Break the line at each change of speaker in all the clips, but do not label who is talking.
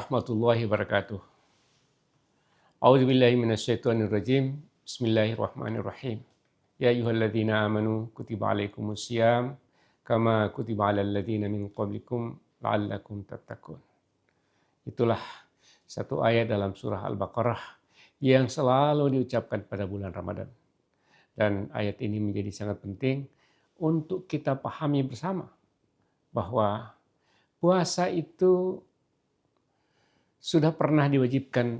warahmatullahi wabarakatuh. A'udzubillahi minasyaitonirrajim. Bismillahirrahmanirrahim. Ya ayyuhalladzina amanu kutiba alaikumusiyam kama kutiba alal ladzina min qablikum la'allakum tattaqun. Itulah satu ayat dalam surah Al-Baqarah yang selalu diucapkan pada bulan Ramadan. Dan ayat ini menjadi sangat penting untuk kita pahami bersama bahwa puasa itu sudah pernah diwajibkan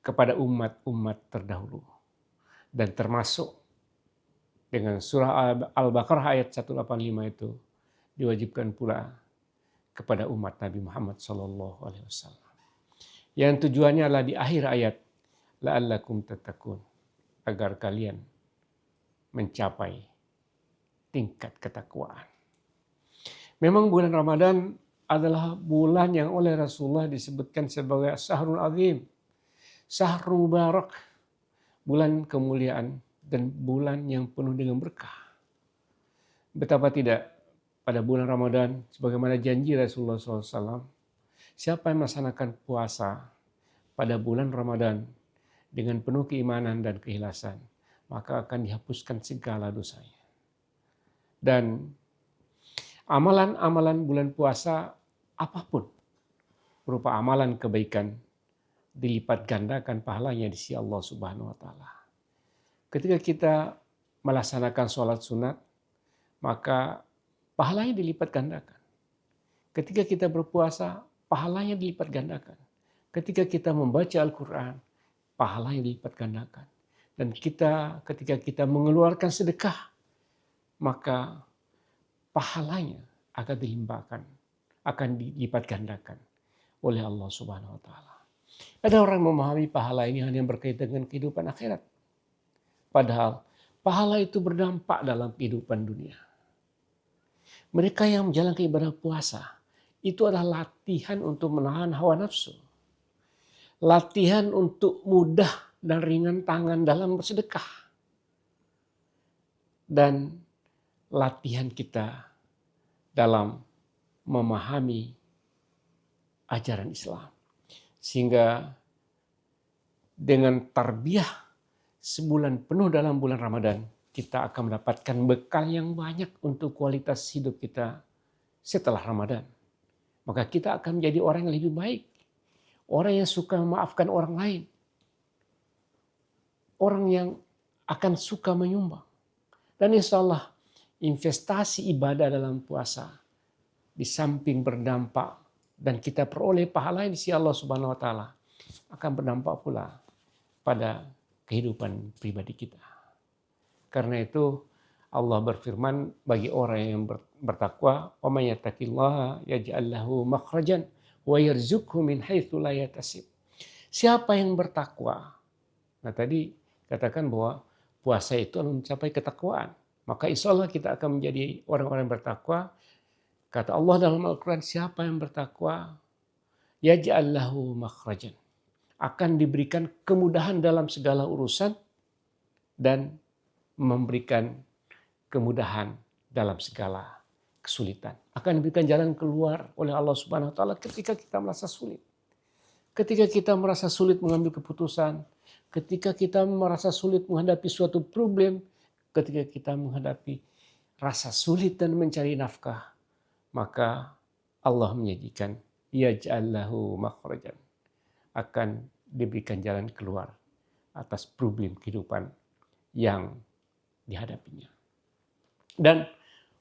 kepada umat-umat terdahulu. Dan termasuk dengan surah Al-Baqarah ayat 185 itu diwajibkan pula kepada umat Nabi Muhammad SAW. Yang tujuannya adalah di akhir ayat, la'allakum tattaqun, agar kalian mencapai tingkat ketakwaan. Memang bulan Ramadan adalah bulan yang oleh Rasulullah disebutkan sebagai Syahrul Azim, Syahrul Mubarak, bulan kemuliaan dan bulan yang penuh dengan berkah. Betapa tidak pada bulan Ramadan, sebagaimana janji Rasulullah SAW, siapa yang melaksanakan puasa pada bulan Ramadan dengan penuh keimanan dan keikhlasan, maka akan dihapuskan segala dosanya. Dan amalan-amalan bulan puasa apapun berupa amalan kebaikan dilipat gandakan pahalanya di sisi Allah Subhanahu wa taala. Ketika kita melaksanakan sholat sunat, maka pahalanya dilipat gandakan. Ketika kita berpuasa, pahalanya dilipat gandakan. Ketika kita membaca Al-Quran, pahalanya dilipat gandakan. Dan ketika kita mengeluarkan sedekah, maka pahalanya akan dilimpahkan, akan dilipat gandakan oleh Allah Subhanahu wa taala. Ada orang memahami pahala ini hanya berkaitan dengan kehidupan akhirat. Padahal pahala itu berdampak dalam kehidupan dunia. Mereka yang menjalankan ibadah puasa itu adalah latihan untuk menahan hawa nafsu. Latihan untuk mudah dan ringan tangan dalam bersedekah. Dan latihan kita dalam memahami ajaran Islam. Sehingga dengan tarbiyah sebulan penuh dalam bulan Ramadan, kita akan mendapatkan bekal yang banyak untuk kualitas hidup kita setelah Ramadan. Maka kita akan menjadi orang yang lebih baik. Orang yang suka memaafkan orang lain. Orang yang akan suka menyumbang. Dan insya Allah investasi ibadah dalam puasa di samping berdampak dan kita peroleh pahala di sisi Allah Subhanahu wa taala akan berdampak pula pada kehidupan pribadi kita. Karena itu Allah berfirman bagi orang yang bertakwa, "Wa may yattaqillaha yaj'al lahu makhrajan wa yarzuqhu min haitsu la yahtasib." Siapa yang bertakwa? Nah, tadi katakan bahwa puasa itu adalah mencapai ketakwaan. Maka insya Allah kita akan menjadi orang-orang bertakwa. Kata Allah dalam Al-Quran, siapa yang bertakwa, yaj'al lahu makhrajan, akan diberikan kemudahan dalam segala urusan dan memberikan kemudahan dalam segala kesulitan. Akan diberikan jalan keluar oleh Allah Subhanahu wa taala ketika kita merasa sulit. Ketika kita merasa sulit mengambil keputusan, ketika kita merasa sulit menghadapi suatu problem, ketika kita menghadapi rasa sulit dan mencari nafkah, maka Allah menyajikan yaj'al lahu makhrajan, akan diberikan jalan keluar atas problem kehidupan yang dihadapinya. Dan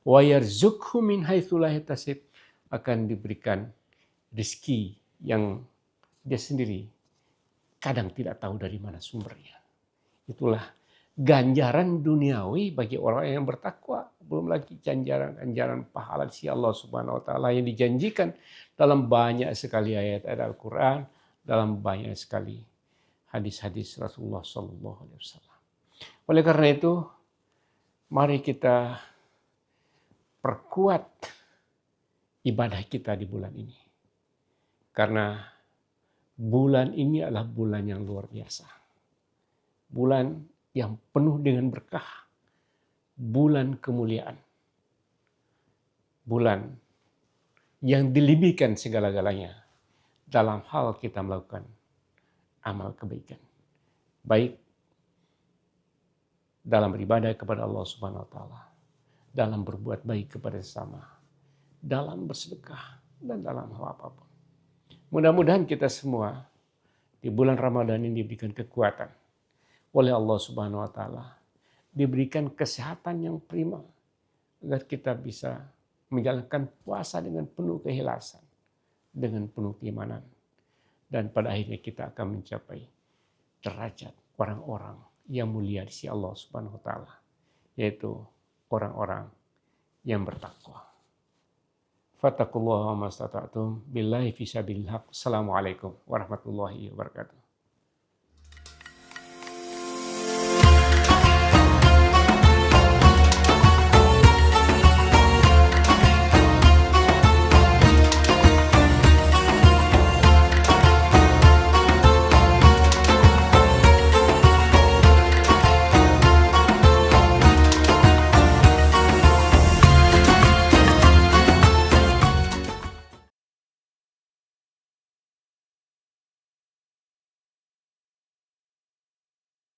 wa yarzuqhu min haitsu la yahtasib, akan diberikan rezeki yang dia sendiri kadang tidak tahu dari mana sumbernya. Itulah ganjaran duniawi bagi orang yang bertakwa. Belum lagi ganjaran pahala si Allah Subhanahu wa taala yang dijanjikan dalam banyak sekali ayat-ayat Al-Quran, dalam banyak sekali hadis-hadis Rasulullah SAW. Oleh karena itu, mari kita perkuat ibadah kita di bulan ini. Karena bulan ini adalah bulan yang luar biasa. Bulan yang penuh dengan berkah. Bulan kemuliaan. Bulan yang dilebihkan segala-galanya dalam hal kita melakukan amal kebaikan. Baik dalam beribadah kepada Allah Subhanahu wa taala, dalam berbuat baik kepada sesama, dalam bersedekah, dan dalam hal apapun. Mudah-mudahan kita semua di bulan Ramadan ini diberikan kekuatan oleh Allah Subhanahu wa taala, diberikan kesehatan yang prima agar kita bisa menjalankan puasa dengan penuh keikhlasan, dengan penuh keimanan, dan pada akhirnya kita akan mencapai derajat orang-orang yang mulia di sisi Allah Subhanahu wa taala, yaitu orang-orang yang bertakwa. Fattaqullaha mastata'tum billahi fi sabilillah. Assalamualaikum warahmatullahi wabarakatuh.